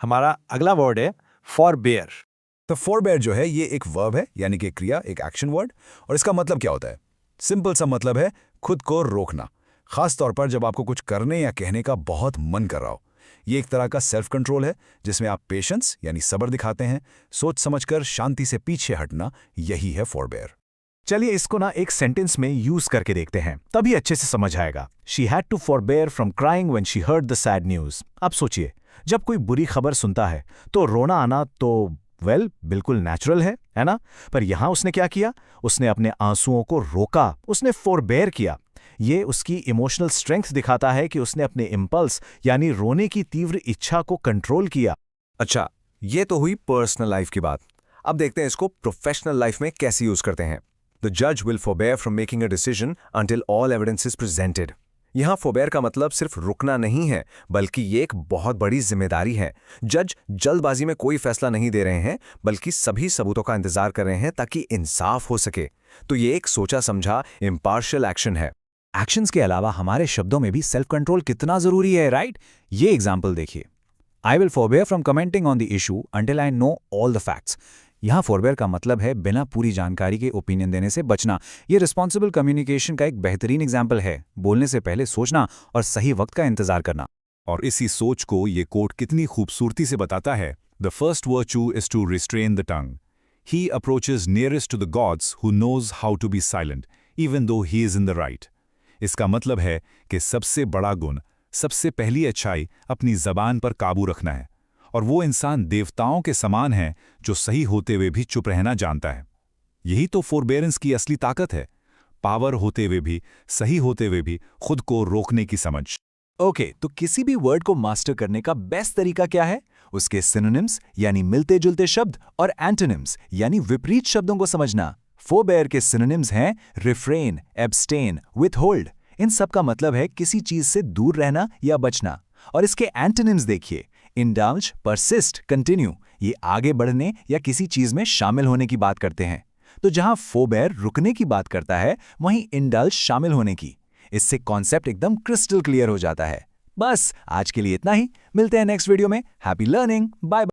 हमारा अगला वर्ड है फॉरबेयर। तो फॉरबेयर जो है ये एक वर्ब है, यानी कि क्रिया, एक एक्शन वर्ड। और इसका मतलब क्या होता है? सिंपल सा मतलब है खुद को रोकना, खास तौर पर जब आपको कुछ करने या कहने का बहुत मन कर रहा हो। ये एक तरह का सेल्फ कंट्रोल है जिसमें आप पेशेंस यानी सब्र दिखाते हैं, सोच समझकर शांति से पीछे हटना, यही है फॉरबेयर। चलिए इसको ना एक सेंटेंस में यूज करके देखते हैं, तभी अच्छे से समझ आएगा। She had to forbear from crying when she heard the sad news. अब सोचिए, जब कोई बुरी खबर सुनता है तो रोना आना तो बिल्कुल नेचुरल है ना? पर यहां उसने क्या किया? उसने अपने आंसुओं को रोका, उसने फॉरबेयर किया। ये उसकी इमोशनल स्ट्रेंथ दिखाता है कि उसने अपने इम्पल्स यानी रोने की तीव्र इच्छा को कंट्रोल किया। अच्छा, ये तो हुई पर्सनल लाइफ की बात। अब देखते हैं इसको प्रोफेशनल लाइफ में कैसे यूज करते हैं। द जज will forbear from making a decision until all evidence is presented. यहां फॉरबेयर का मतलब सिर्फ रुकना नहीं है, बल्कि ये एक बहुत बड़ी जिम्मेदारी है। जज जल्दबाजी में कोई फैसला नहीं दे रहे हैं, बल्कि सभी सबूतों का इंतजार कर रहे हैं ताकि इंसाफ हो सके। तो ये एक सोचा समझा इम्पार्शियल एक्शन है। एक्शंस के अलावा हमारे शब्दों में भी सेल्फ कंट्रोल कितना जरूरी है, राइट? ये एग्जाम्पल देखिए। I will forbear from commenting on the issue until I know all the facts. यहां फॉरबेयर का मतलब है बिना पूरी जानकारी के ओपिनियन देने से बचना। ये रिस्पॉन्सिबल कम्युनिकेशन का एक बेहतरीन एग्जाम्पल है, बोलने से पहले सोचना और सही वक्त का इंतजार करना। और इसी सोच को ये कोट कितनी खूबसूरती से बताता है। The first virtue is to restrain the tongue. He approaches nearest to the gods who knows how to be silent even though he is in the right. इसका मतलब है कि सबसे बड़ा गुण, सबसे पहली अच्छाई अपनी जबान पर काबू रखना है। और वो इंसान देवताओं के समान है जो सही होते हुए भी चुप रहना जानता है। यही तो फॉरबेरेंस की असली ताकत है, पावर होते हुए भी, सही होते हुए भी खुद को रोकने की समझ। ओके, तो किसी भी वर्ड को मास्टर करने का बेस्ट तरीका क्या है? उसके सिनोनिम्स यानी मिलते जुलते शब्द और एंटोनिम्स यानी विपरीत शब्दों को समझना। फॉरबेयर के सिनोनिम्स हैं रिफ्रेन, एब्स्टेन, विथहोल्ड। इन सब का मतलब है किसी चीज से दूर रहना या बचना। और इसके एंटोनिम्स देखिए, इंडल्ज, परसिस्ट, कंटिन्यू। ये आगे बढ़ने या किसी चीज में शामिल होने की बात करते हैं। तो जहां फॉरबेयर रुकने की बात करता है, वहीं इंडल्ज शामिल होने की। इससे कॉन्सेप्ट एकदम क्रिस्टल क्लियर हो जाता है। बस आज के लिए इतना ही, मिलते हैं नेक्स्ट वीडियो में। Happy learning, bye bye.